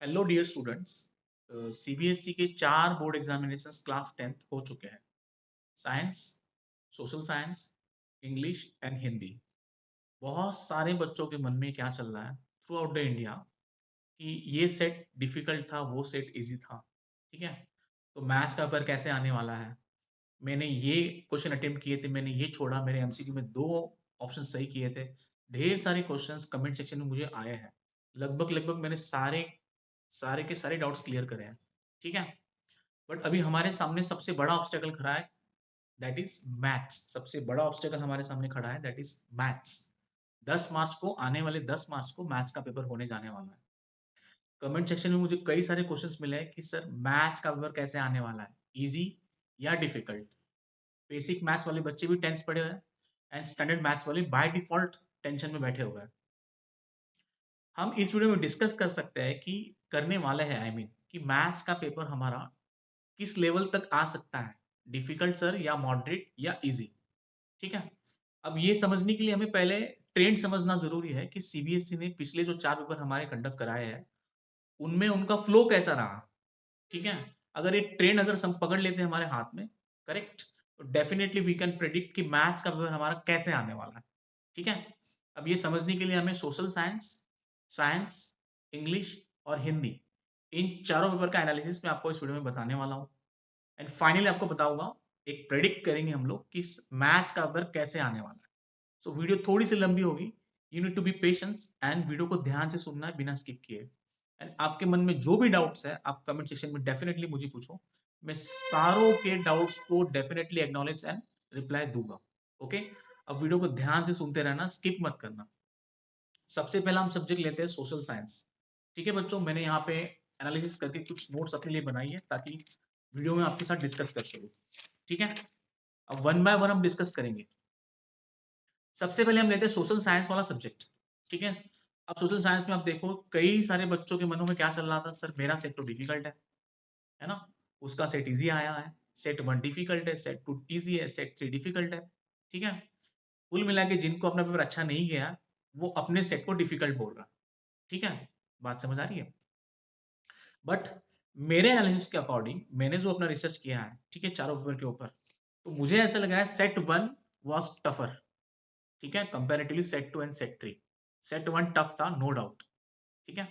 Hello dear students. CBSE के 4 board examinations class 10th हो चुके हैं। Science, social science, English and Hindi. बहुत सारे बच्चों के मन में क्या चल रहा है थ्रू आउट द इंडिया कि ये सेट डिफिकल्ट था, वो सेट इजी था। ठीक है, तो मैथ्स का पेपर कैसे आने वाला है। मैंने ये क्वेश्चन अटेम्प्ट किए थे, मैंने ये छोड़ा, मेरे एमसीक्यू में 2 ऑप्शन सही किए थे। ढेर सारे क्वेश्चंस कमेंट सेक्शन में मुझे आए हैं। लगभग लगभग मैंने सारे सारे के सारे डाउट्स क्लियर करे हैं। ठीक है, बट अभी हमारे सामने सबसे बड़ा ऑब्स्टेकल खड़ा है, दैट इज मैथ्स। सबसे बड़ा ऑब्स्टेकल हमारे सामने खड़ा है, दैट इज मैथ्स। 10 मार्च को, आने वाले 10 मार्च को मैथ्स का पेपर होने जाने वाला है। कमेंट सेक्शन में मुझे कई सारे क्वेश्चंस मिले हैं कि सर मैथ्स का पेपर कैसे आने वाला है, इजी या डिफिकल्ट। बेसिक मैथ्स वाले बच्चे भी टेंस पढ़े हुए हैं एंड स्टैंडर्ड मैथ्स वाले बाय डिफॉल्ट टेंशन में बैठे हुए हैं। हम इस वीडियो में डिस्कस कर सकते हैं कि करने वाले हैं, कि मैथ्स का पेपर हमारा किस लेवल तक आ सकता है, डिफिकल्ट सर या मॉडरेट या इजी। ठीक है, अब ये समझने के लिए हमें पहले ट्रेंड समझना जरूरी है कि सीबीएसई ने पिछले जो 4 पेपर हमारे कंडक्ट कराए हैं उनमें उनका फ्लो कैसा रहा। ठीक है, अगर ये ट्रेंड अगर हम पकड़ लेते हैं हमारे हाथ में, करेक्ट, तो डेफिनेटली वी कैन प्रेडिक्ट कि मैथ्स का पेपर हमारा कैसे आने वाला है। ठीक है, अब ये समझने के लिए हमें सोशल साइंस, साइंस, इंग्लिश और हिंदी, इन चारों पेपर का एनालिसिस मैं आपको इस वीडियो में बताने वाला हूँ। एंड फाइनली आपको बताऊंगा, एक प्रेडिक्ट करेंगे हम लोग कि मैथ्स का पेपर कैसे आने वाला है। सो वीडियो थोड़ी सी लंबी होगी, you need to be patience and video को ध्यान से सुनना है बिना स्किप किए। एंड आपके मन में जो भी डाउट्स है आप कमेंट सेक्शन में डेफिनेटली मुझे पूछो, मैं सारों के डाउट्स को डेफिनेटली एक्नॉलेज एंड रिप्लाई दूंगा। ओके, अब वीडियो को ध्यान से सुनते रहना, स्किप मत करना। सबसे पहला हम सब्जेक्ट लेते हैं सोशल साइंस। ठीक है बच्चों, मैंने यहाँ पे एनालिसिस करके कुछ नोट्स अपने लिए बनाई है ताकि वीडियो में आपके साथ डिस्कस कर सकूं। ठीक है, अब वन बाय वन हम डिस्कस करेंगे। सबसे पहले हम लेते हैं सोशल साइंस वाला सब्जेक्ट। ठीक है, अब सोशल साइंस में आप देखो कई सारे बच्चों के मनों में क्या चल रहा था, सर मेरा सेट तो डिफिकल्ट है ना, उसका सेट इजी आया है, सेट 1 डिफिकल्ट है, सेट 2 इजी है, सेट 3 डिफिकल्ट है। ठीक है, कुल मिला के जिनको अपना पेपर अच्छा नहीं गया वो अपने सेट को डिफिकल्ट बोल रहा। ठीक है, बात समझ आ रही है। बट मेरे एनालिसिस के अकॉर्डिंग मैंने जो अपना रिसर्च किया है, ठीक है, चारों पेपर के ऊपर, तो मुझे ऐसा लग रहा है सेट 1 वाज टफर। ठीक है, comparatively set 2 and set 3। Set 1 tough था, नो डाउट। ठीक है,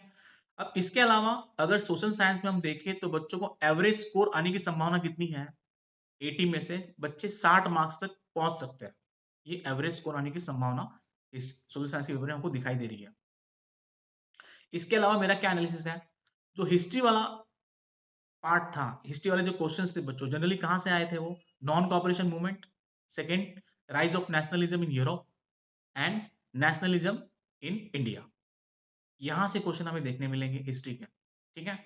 अब इसके अलावा अगर सोशल साइंस में हम देखें तो बच्चों को एवरेज स्कोर आने की संभावना कितनी है, 80 में से बच्चे 60 मार्क्स तक पहुंच सकते हैं। ये एवरेज स्कोर आने की संभावना इस सोशल साइंस के पेपर में हमको दिखाई दे रही है। इसके अलावा मेरा क्या एनालिसिस है, जो हिस्ट्री वाला पार्ट था, हिस्ट्री वाले जो क्वेश्चंस थे बच्चों जनरली कहां से आए थे, वो non cooperation movement, second rise of nationalism in Europe and nationalism in India. यहां से क्वेश्चन हमें देखने मिलेंगे हिस्ट्री के। ठीक है,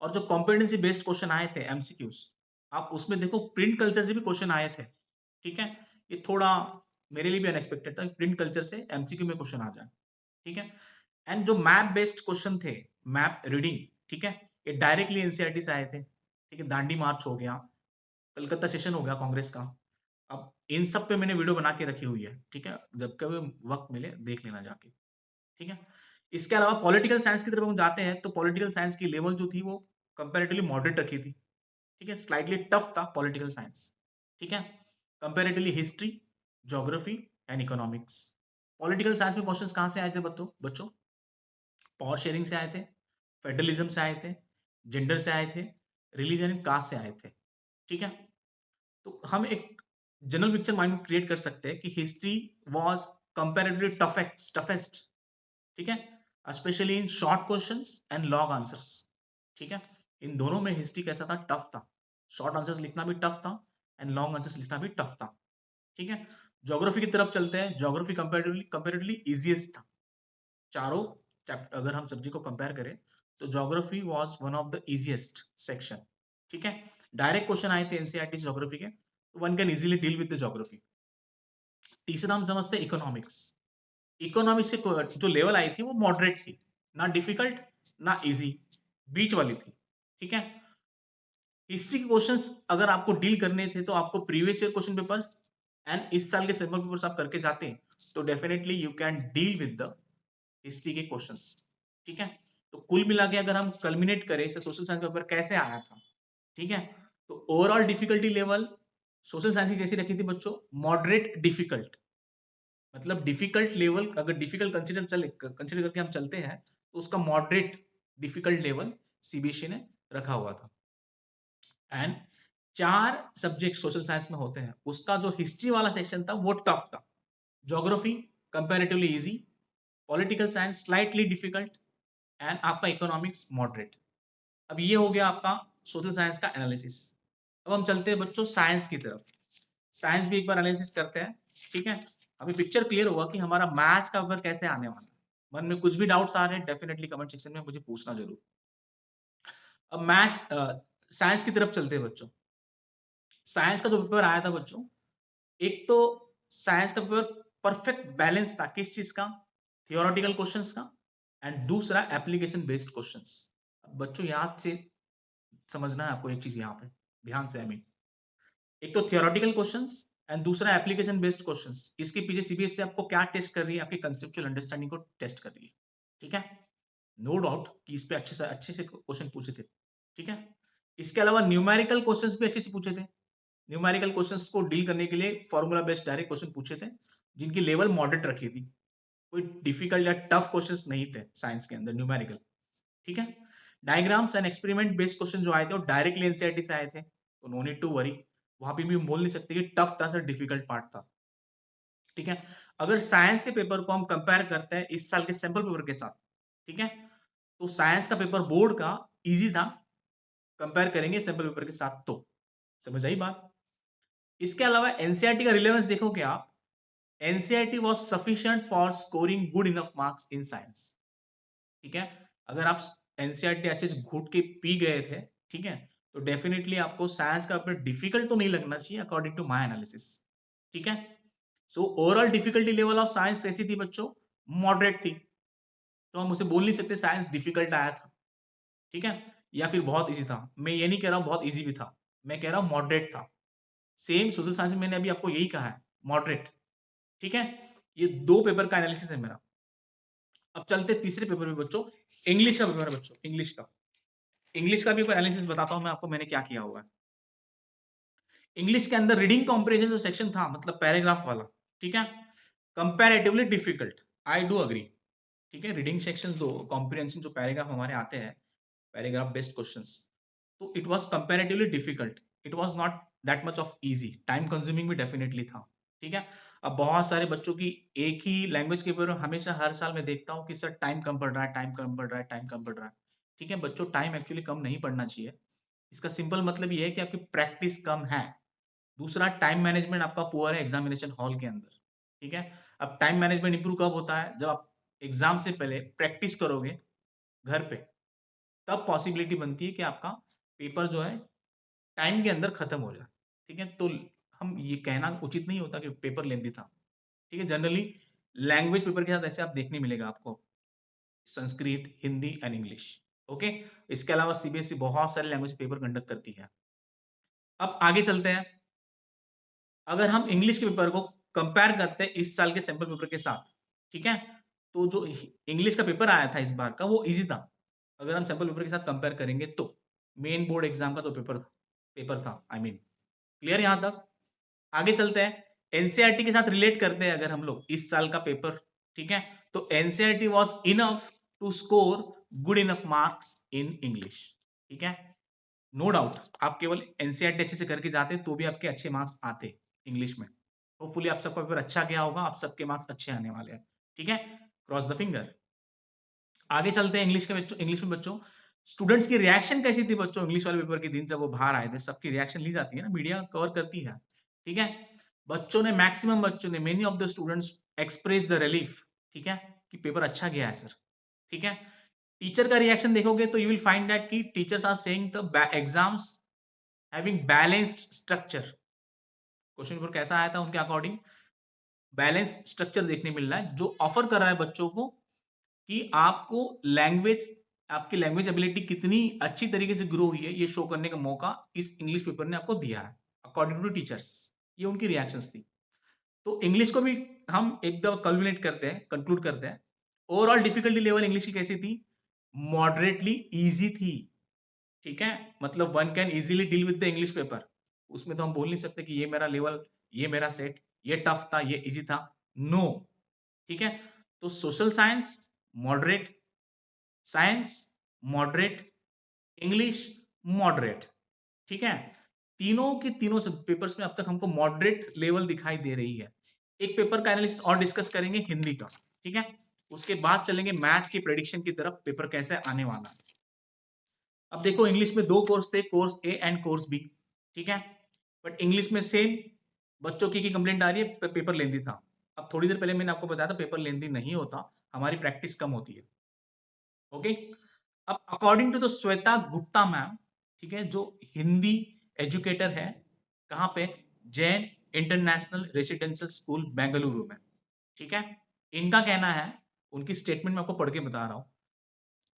और जो कॉम्पिटेंसी बेस्ड क्वेश्चन आए थे एमसीक्यूज, आप उसमें देखो प्रिंट कल्चर से भी क्वेश्चन आए थे। ठीक है, ये थोड़ा मेरे लिए भी अनएक्सपेक्टेड था प्रिंट कल्चर से एमसीक्यू में क्वेश्चन आ जाए। ठीक है, एंड जो मैप बेस्ड क्वेश्चन थे, मैप रीडिंग, ठीक है, ये डायरेक्टली एनसीईआरटी से आए थे। ठीक है, दांडी मार्च हो गया, कलकत्ता सेशन हो गया कांग्रेस का। अब इन सब पे मैंने वीडियो बना के रखी हुई है। ठीक है, जब कभी वक्त मिले देख लेना जाके। ठीक है, इसके अलावा पॉलिटिकल साइंस की तरफ हम जाते हैं तो पॉलिटिकल साइंस की लेवल जो थी वो कंपैरेटिवली मॉडरेट रखी थी। ठीक है, स्लाइटली टफ था पॉलिटिकल साइंस। ठीक है, comparatively history, geography and economics. Political science में क्वेश्चंस कहां से आए थे बच्चों, पावर शेयरिंग से आए थे, फेडरलिज्म से आए थे, जेंडर से आए थे, रिलीजन एंड कास्ट से आए थे। ठीक है, तो हम एक जनरल पिक्चर माइंड में क्रिएट कर सकते हैं कि हिस्ट्री वाज कंपैरेटिवली टफेस्ट। ठीक है, specially in short questions and long answers. ठीक है, इन दोनों में हिस्ट्री कैसा था, टफ था। शॉर्ट आंसर्स लिखना भी टफ था एंड लॉन्ग आंसर्स लिखना भी टफ था। ठीक है, ज्योग्राफी की तरफ चलते हैं। ज्योग्राफी कंपैरेटिवली इजीएस्ट था। चारों चैप्टर अगर हम सब्जेक्ट को कंपेयर करें तो geography was one of the easiest section. ठीक है, डायरेक्ट क्वेश्चन आए थे एनसीईआरटी ज्योग्राफी के, one can easily deal with the geography. तीसरा हम समझते हैं इकोनॉमिक्स। इकोनॉमिक्स की जो लेवल आई थी वो मॉडरेट थी, ना डिफिकल्ट ना इजी, बीच वाली थी। ठीक है, हिस्ट्री के क्वेश्चंस अगर आपको डील करने थे तो आपको previous year question papers and इस साल के सैम्पल पेपर्स आप करके जाते हैं तो definitely you can deal with the history के क्वेश्चंस। ठीक है, तो कुल मिला के अगर हम कल्मिनेट करें इसे सोशल साइंस का पेपर कैसे आया था, ठीक है, तो overall difficulty level social science की कैसी रखी थी बच्चों, मॉडरेट डिफिकल्ट, मतलब डिफिकल्ट लेवल अगर डिफिकल्ट कंसिडर करके हम चलते हैं तो उसका मॉडरेट डिफिकल्ट लेवल सीबीएसई ने रखा हुआ था। एंड 4 सब्जेक्ट सोशल साइंस में होते हैं, उसका जो हिस्ट्री वाला सेक्शन था वो टफ था, geography comparatively easy, political science slightly difficult, and आपका इकोनॉमिक्स मॉडरेट। अब ये हो गया आपका सोशल साइंस का एनालिसिस। अब हम चलते हैं बच्चों साइंस की तरफ, साइंस भी एक बार एनालिसिस करते हैं, ठीक है। अभी पिक्चर क्लियर होगा कि हमारा मैथ्स का पेपर कैसे आने वाला है। मन में कुछ भी डाउट्स आ रहे हैं डेफिनेटली कमेंट सेक्शन में मुझे पूछना जरूर। अब मैथ्स साइंस की तरफ चलते हैं बच्चों। साइंस का जो पेपर आया था बच्चों, एक तो साइंस का पेपर परफेक्ट बैलेंस था, किस चीज का, थियोरेटिकल क्वेश्चंस का, एंड दूसरा एप्लीकेशन बेस्ड क्वेश्चंस। बच्चों याद से समझना है आपको एक चीज यहाँ पे, ध्यान से, एक तो थियोरेटिकल क्वेश्चंस एंड दूसरा एप्लीकेशन बेस्ड क्वेश्चंस। इसके पीछे सीबीएसई आपको क्या टेस्ट कर रही है, आपकी कंसेप्चुअल अंडरस्टैंडिंग को टेस्ट कर रही है, ठीक है। नो डाउट कि इस पे अच्छे से क्वेश्चन पूछे थे, ठीक है। इसके अलावा न्यूमेरिकल क्वेश्चंस भी अच्छे से पूछे थे। न्यूमेरिकल क्वेश्चंस को डील करने के लिए फॉर्मूला बेस्ड डायरेक्ट क्वेश्चन पूछे थे, जिनकी लेवल मॉडरेट रखी थी, कोई डिफिकल्ट या टफ क्वेश्चंस नहीं थे साइंस के अंदर न्यूमेरिकल, ठीक है। Diagrams and experiment based question जो आए थे वो डायरेक्टली एनसीईआरटी से आए थे, तो नो नीड टू वरी, वहां पे भी बोल नहीं सकते कि टफ था सर, डिफिकल्ट पार्ट था, ठीक है। अगर साइंस के पेपर को हम कंपेयर करते हैं इस साल के सैंपल पेपर के साथ, ठीक है, तो साइंस का पेपर बोर्ड का इजी था, कंपेयर करेंगे सैंपल पेपर के साथ, तो समझ आई बात। इसके अलावा एनसीईआरटी का रिलेवेंस देखोगे आप, NCERT was sufficient for scoring good enough marks in science, ठीक है। अगर आप एनसीईआरटी अच्छे से घुट के पी गए थे, ठीक है, तो डेफिनेटली आपको साइंस का पेपर डिफिकल्ट तो नहीं लगना चाहिए अकॉर्डिंग टू माय एनालिसिस, ठीक है। So overall difficulty level of science कैसी थी बच्चों, मॉडरेट थी, तो हम उसे बोल नहीं सकते साइंस डिफिकल्ट आया था, ठीक है, या फिर बहुत इजी था। मैं ये नहीं कह रहा हूं बहुत इजी भी था, मैं कह रहा हूं मॉडरेट था। सेम सोशल साइंस में मैंने अभी आपको यही कहा है, मॉडरेट, ठीक है। ये 2 पेपर का एनालिसिस है मेरा। अब चलते तीसरे पेपर में बच्चों, इंग्लिश का पेपर है बच्चों, इंग्लिश का पेपर एनालिसिस बताता हूं मैं आपको मैंने क्या किया हुआ है। इंग्लिश के अंदर रीडिंग कॉम्प्रिहेंशन जो सेक्शन था, मतलब पैराग्राफ वाला, ठीक है, comparatively difficult, I do agree, ठीक है। रीडिंग सेक्शन जो कॉम्प्रिहेंशन जो पैराग्राफ हमारे आते हैं, पैराग्राफ बेस्ड क्वेश्चंस, तो it was comparatively difficult, it was not that much of easy, time consuming भी डेफिनेटली था, ठीक है। अब बहुत सारे बच्चों की एक ही लैंग्वेज के पेपर हमेशा हर साल मैं देखता हूँ कि सर टाइम कम पड़ रहा है, टाइम कम पड़ रहा है, टाइम कम पड़ रहा है, ठीक है। बच्चों टाइम एक्चुअली कम नहीं पड़ना चाहिए, इसका सिंपल मतलब ये है कि आपकी प्रैक्टिस कम है। दूसरा, टाइम मैनेजमेंट आपका पुअर है एग्जामिनेशन हॉल के अंदर, ठीक है। अब टाइम मैनेजमेंट इंप्रूव कब होता है, जब आप एग्जाम से पहले प्रैक्टिस करोगे घर पे, तब पॉसिबिलिटी बनती है कि आपका पेपर जो है टाइम के अंदर खत्म हो जाए, ठीक है। तो हम ये कहना उचित नहीं होता कि पेपर लेंथी था, ठीक है। जनरली लैंग्वेज पेपर के साथ ऐसे आप देखने मिलेगा आपको, Sanskrit, Hindi and English, okay. इसके अलावा सीबीएसई बहुत सारे लैंग्वेज पेपर कंडक्ट करती है। अब आगे चलते हैं, अगर हम इंग्लिश के पेपर को कंपेयर करते हैं इस साल के सैंपल पेपर के साथ, ठीक है, तो जो इंग्लिश का पेपर आया था इस बार का वो इजी था, अगर हम सैंपल पेपर के साथ कंपेयर करेंगे तो। मेन बोर्ड एग्जाम का जो पेपर था, आई मीन, क्लियर यहां तक। आगे चलते हैं, एनसीईआरटी के साथ रिलेट करते हैं अगर हम लोग इस साल का पेपर, ठीक है, तो NCERT was enough to score good enough marks in English, ठीक है। नो डाउट आप केवल एनसीईआरटी अच्छे से करके जाते तो भी आपके अच्छे मार्क्स आते इंग्लिश में। होपफुली आप सबका पेपर अच्छा गया होगा, आप सबके मार्क्स अच्छे आने वाले हैं, ठीक है, क्रॉस द फिंगर। आगे चलते हैं इंग्लिश के बच्चों, इंग्लिश में बच्चों स्टूडेंट्स की रिएक्शन कैसी थी बच्चों, इंग्लिश वाले पेपर के दिन जब वो बाहर आए थे, सबकी रिएक्शन ली जाती है ना, मीडिया कवर करती है, ठीक है। बच्चों ने, मैक्सिमम बच्चों ने, many of the students express the relief, ठीक है, कि पेपर अच्छा गया है सर, ठीक है। टीचर का रिएक्शन देखोगे तो यू विल फाइंड दैट कि teachers are saying the exams having balanced structure. Question paper कैसा आया था उनके अकॉर्डिंग, बैलेंस स्ट्रक्चर देखने मिल रहा है, जो ऑफर कर रहा है बच्चों को कि आपको लैंग्वेज, आपकी लैंग्वेज एबिलिटी कितनी अच्छी तरीके से ग्रो हुई है ये शो करने का मौका इस इंग्लिश पेपर ने आपको दिया है अकॉर्डिंग टू टीचर्स। ये उनकी रिएक्शंस थी। तो इंग्लिश को भी हम एकदम कल्विनेट करते हैं, कंक्लूड करते हैं। ओवरऑल डिफिकल्टी लेवल इंग्लिश की कैसी थी, मॉडरेटली इजी थी, ठीक है, मतलब one can easily deal with the English paper. उसमें तो हम बोल नहीं सकते कि ये मेरा लेवल, ये मेरा सेट, ये टफ था, ये इजी था, नो। ठीक है, तो social science moderate, science moderate, English moderate, ठीक है। तीनों के तीनों पेपर्स में अब तक हमको मॉडरेट लेवल दिखाई दे रही है। एक पेपर का एनालिसिस और डिस्कस करेंगे हिंदी का, ठीक है, उसके बाद चलेंगे मैथ्स की प्रेडिक्शन की तरफ, पेपर कैसे आने वाला है। अब देखो इंग्लिश में दो कोर्स थे, course A and course B, ठीक है, बट इंग्लिश में सेम बच्चों की कंप्लेंट आ रही है पेपर लेंदी था। अब थोड़ी देर पहले मैंने आपको बताया था पेपर लेंदी नहीं होता, हमारी प्रैक्टिस कम होती है। ओके, अब according to the Shweta Gupta ma'am, ठीक है, जो हिंदी एजुकेटर है, कहां पे, Jain international residential school Bengaluru में, ठीक है, इनका कहना है, उनकी स्टेटमेंट मैं आपको पढ़ के बता रहा हूं,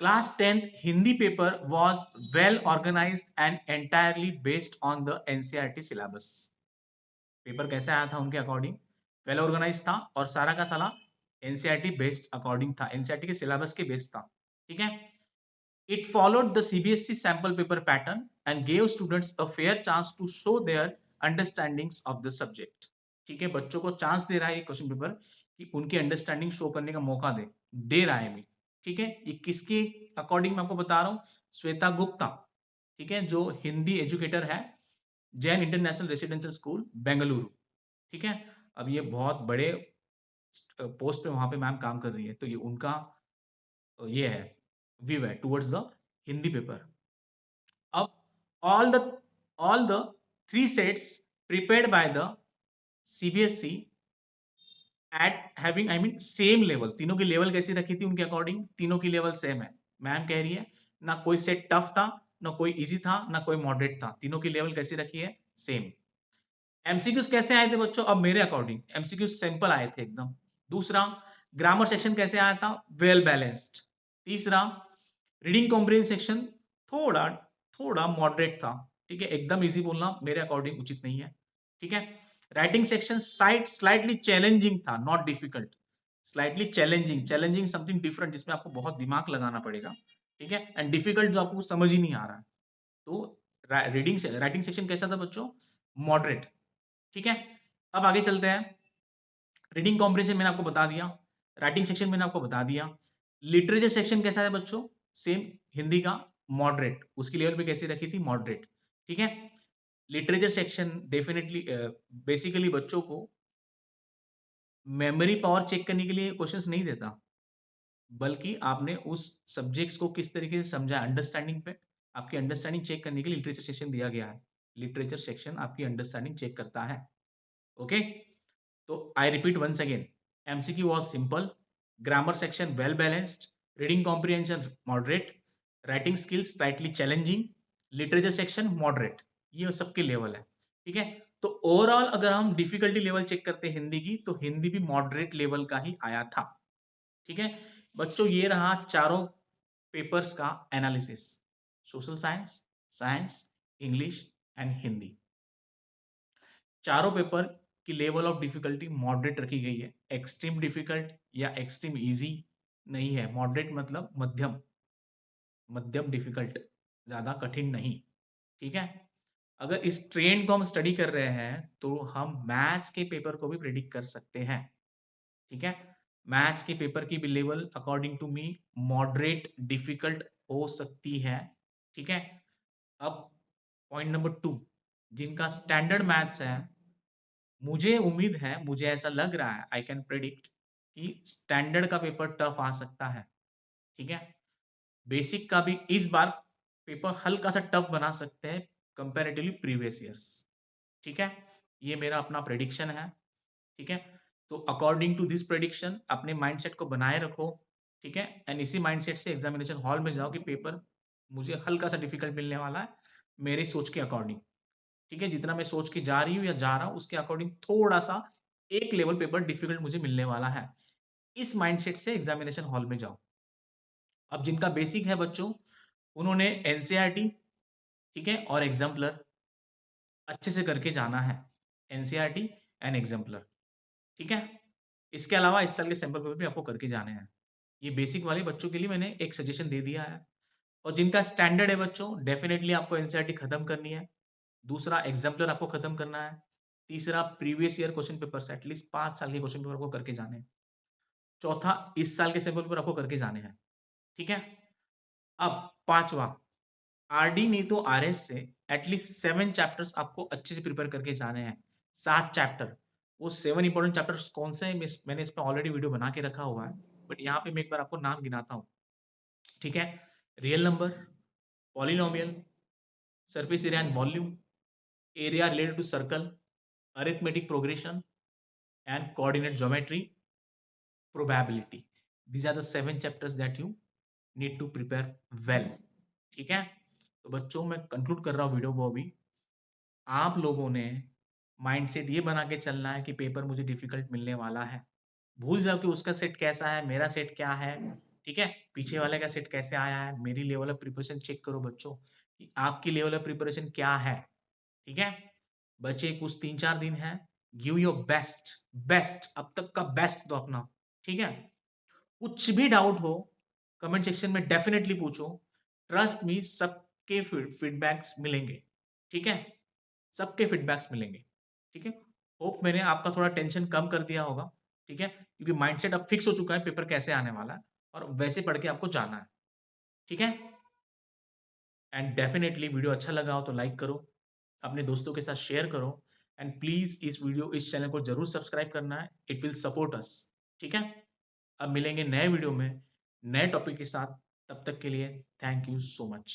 class 10th Hindi paper was well organized and entirely based on the NCERT syllabus। Paper कैसे आया था उनके अकॉर्डिंग, वेल ऑर्गेनाइज था और सारा का सारा एनसीईआरटी बेस्ड अकॉर्डिंग था, एनसीईआरटी के सिलेबस के बेस्ड था, ठीक है। It followed the CBSE sample paper pattern and gave students a fair chance to show their understandings of the subject। ठीक है, बच्चों को चांस दे रहा है ये क्वेश्चन पेपर कि उनकी अंडरस्टैंडिंग शो करने का मौका दे रहा है भी, ठीक है। ये किसके अकॉर्डिंग मैं आपको बता रहा हूँ, श्वेता गुप्ता, ठीक है, जो हिंदी एजुकेटर है, Jain international residential school Bengaluru, ठीक है। अब ये बहुत बड़े पोस्ट पे वहां पे मैम काम कर रही है, तो ये उनका ये है व्यू है टुवर्ड्स द हिंदी पेपर। अब all the all the three sets prepared by the CBSE at having I mean same level, तीनों की लेवल कैसी रखी थी उनके अकॉर्डिंग, तीनों की लेवल सेम है। मैम कह रही है ना कोई सेट टफ था, ना कोई इजी था, ना कोई मॉडरेट था, तीनों की लेवल कैसी रखी है, सेम। एमसीक्यूज कैसे आए थे बच्चों, अब मेरे अकॉर्डिंग एमसीक्यूज सिंपल आए थे एकदम। दूसरा, ग्रामर सेक्शन कैसे आया था, वेल बैलेंस्ड। तीसरा, रीडिंग कॉम्प्रिहेंशन सेक्शन थोड़ा थोड़ा मॉडरेट था, ठीक है, एकदम इजी बोलना मेरे अकॉर्डिंग उचित नहीं है, ठीक है। राइटिंग सेक्शन स्लाइटली चैलेंजिंग था, not difficult, slightly challenging, challenging something different जिसमें आपको बहुत दिमाग लगाना पड़ेगा, ठीक है, एंड डिफिकल्ट जो आपको समझ ही नहीं आ रहा है। तो राइटिंग सेक्शन कैसा था बच्चों, मॉडरेट, ठीक है। अब आगे चलते हैं, रीडिंग कॉम्प्रिहेंशन मैंने आपको बता दिया, राइटिंग सेक्शन मैंने आपको बता दिया, लिटरेचर सेक्शन कैसा है बच्चों, सेम हिंदी का मॉडरेट, उसकी लेवल पे कैसी रखी थी, मॉडरेट, ठीक है। लिटरेचर सेक्शन डेफिनेटली बेसिकली बच्चों को मेमोरी पावर चेक करने के लिए क्वेश्चंस नहीं देता, बल्कि आपने उस सब्जेक्ट्स को किस तरीके से समझा, अंडरस्टैंडिंग पे, आपकी अंडरस्टैंडिंग चेक करने के लिए लिटरेचर सेक्शन दिया गया है। लिटरेचर सेक्शन आपकी अंडरस्टैंडिंग चेक करता है, ओके। तो I repeat once again, MCQ was simple, grammar section well balanced, reading comprehension moderate, writing skills slightly challenging, literature section moderate, ये सबके लेवल है, ठीक है। तो ओवरऑल अगर हम डिफिकल्टी लेवल चेक करते हैं हिंदी की, तो हिंदी भी मॉडरेट लेवल का ही आया था, ठीक है। बच्चों ये रहा चारों पेपर्स का analysis, social science, science, English and Hindi. चारों पेपर की लेवल ऑफ डिफिकल्टी मॉडरेट रखी गई है, एक्सट्रीम डिफिकल्ट या एक्सट्रीम इजी नहीं है, मॉडरेट मतलब मध्यम, मध्यम डिफिकल्ट, ज्यादा कठिन नहीं, ठीक है। अगर इस ट्रेंड को हम स्टडी कर रहे हैं तो हम मैथ्स के पेपर को भी प्रेडिक्ट कर सकते हैं, ठीक है। मैथ्स के पेपर की भी level according to me moderate difficult हो सकती है, ठीक है। अब पॉइंट नंबर 2, जिनका स्टैंडर्ड मैथ्स है, मुझे उम्मीद है, मुझे ऐसा लग रहा है, आई कैन प्रेडिक्ट कि स्टैंडर्ड का पेपर टफ आ सकता है, ठीक है। बेसिक का भी इस बार पेपर हल्का सा टफ बना सकते हैं कंपैरेटिवली प्रीवियस ईयर्स, ठीक है। ये मेरा अपना प्रेडिक्शन है, ठीक है। तो अकॉर्डिंग टू दिस प्रेडिक्शन अपने माइंडसेट को बनाए रखो, ठीक है, एंड इसी माइंडसेट से एग्जामिनेशन हॉल में जाओ कि पेपर मुझे हल्का सा डिफिकल्ट मिलने वाला है मेरी सोच के अकॉर्डिंग, ठीक है। जितना मैं सोच के जा रही हूँ या जा रहा हूँ उसके अकॉर्डिंग थोड़ा सा एक लेवल पेपर डिफिकल्ट मुझे मिलने वाला है, इस माइंडसेट से एग्जामिनेशन हॉल में जाओ। अब जिनका बेसिक है बच्चों, उन्होंने एनसीईआरटी, ठीक है, और एग्जाम्पलर अच्छे से करके जाना है, एनसीईआरटी एंड एग्जाम्पलर, ठीक है। इसके अलावा इस साल के सैंपल पेपर भी आपको करके जाने हैं, ये बेसिक वाले बच्चों के लिए मैंने एक सजेशन दे दिया है। और जिनका स्टैंडर्ड है बच्चों, डेफिनेटली आपको एनसीईआरटी खत्म करनी है। दूसरा, एग्जाम्पलर आपको खत्म करना है। तीसरा, previous year question papers at least 5 साल के क्वेश्चन पेपर आपको करके जाने हैं। चौथा, इस साल के सैंपल पेपर आपको करके जाने हैं। ठीक है। अब पांचवा, आरडी नहीं तो आरएस से एटलीस्ट 7 चैप्टर्स आपको अच्छे से प्रिपेयर करके जाने हैं। 7 चैप्टर। वो 7 इंपॉर्टेंट चैप्टर्स कौन से हैं, मैंने इस पे ऑलरेडी वीडियो बना के रखा हुआ है, बट यहाँ पे मैं एक बार आपको नाम गिनाता हूँ। ठीक है। Real number, polynomial, surface area and volume, area related to circle, arithmetic progression, and coordinate geometry, probability. These are the 7 chapters that you need to prepare well. ठीक है। तो बच्चों मैं कंक्लूड कर रहा हूँ वीडियो को अभी। आप लोगों ने माइंडसेट ये बना के चलना है कि पेपर मुझे डिफिकल्ट मिलने वाला है। भूल जाओ कि उसका सेट कैसा है, मेरा सेट क्या है। ठीक है। पीछे वाले का सेट कैसे आया है, मेरी लेवल ऑफ प्रिपरेशन चेक करो बच्चों कि आपकी लेवल ऑफ प्रिपरेशन क्या है। ठीक है। बचे कुछ 3-4 दिन है। गिव योर बेस्ट, बेस्ट अब तक का बेस्ट दो अपना। ठीक है। कुछ भी डाउट हो कमेंट सेक्शन में डेफिनेटली पूछो। ट्रस्ट मी, सबके फीडबैक्स मिलेंगे। ठीक है। सबके फीडबैक्स मिलेंगे। ठीक है। होप मैंने आपका थोड़ा टेंशन कम कर दिया होगा। ठीक है। क्योंकि माइंडसेट अब फिक्स हो चुका है पेपर कैसे आने वाला है, और वैसे पढ़ के आपको जाना है। ठीक है। एंड डेफिनेटली वीडियो अच्छा लगा हो तो लाइक करो, अपने दोस्तों के साथ शेयर करो, एंड प्लीज इस चैनल को जरूर सब्सक्राइब करना है। It will support us. ठीक है। अब मिलेंगे नए वीडियो में नए टॉपिक के साथ। तब तक के लिए थैंक यू सो मच।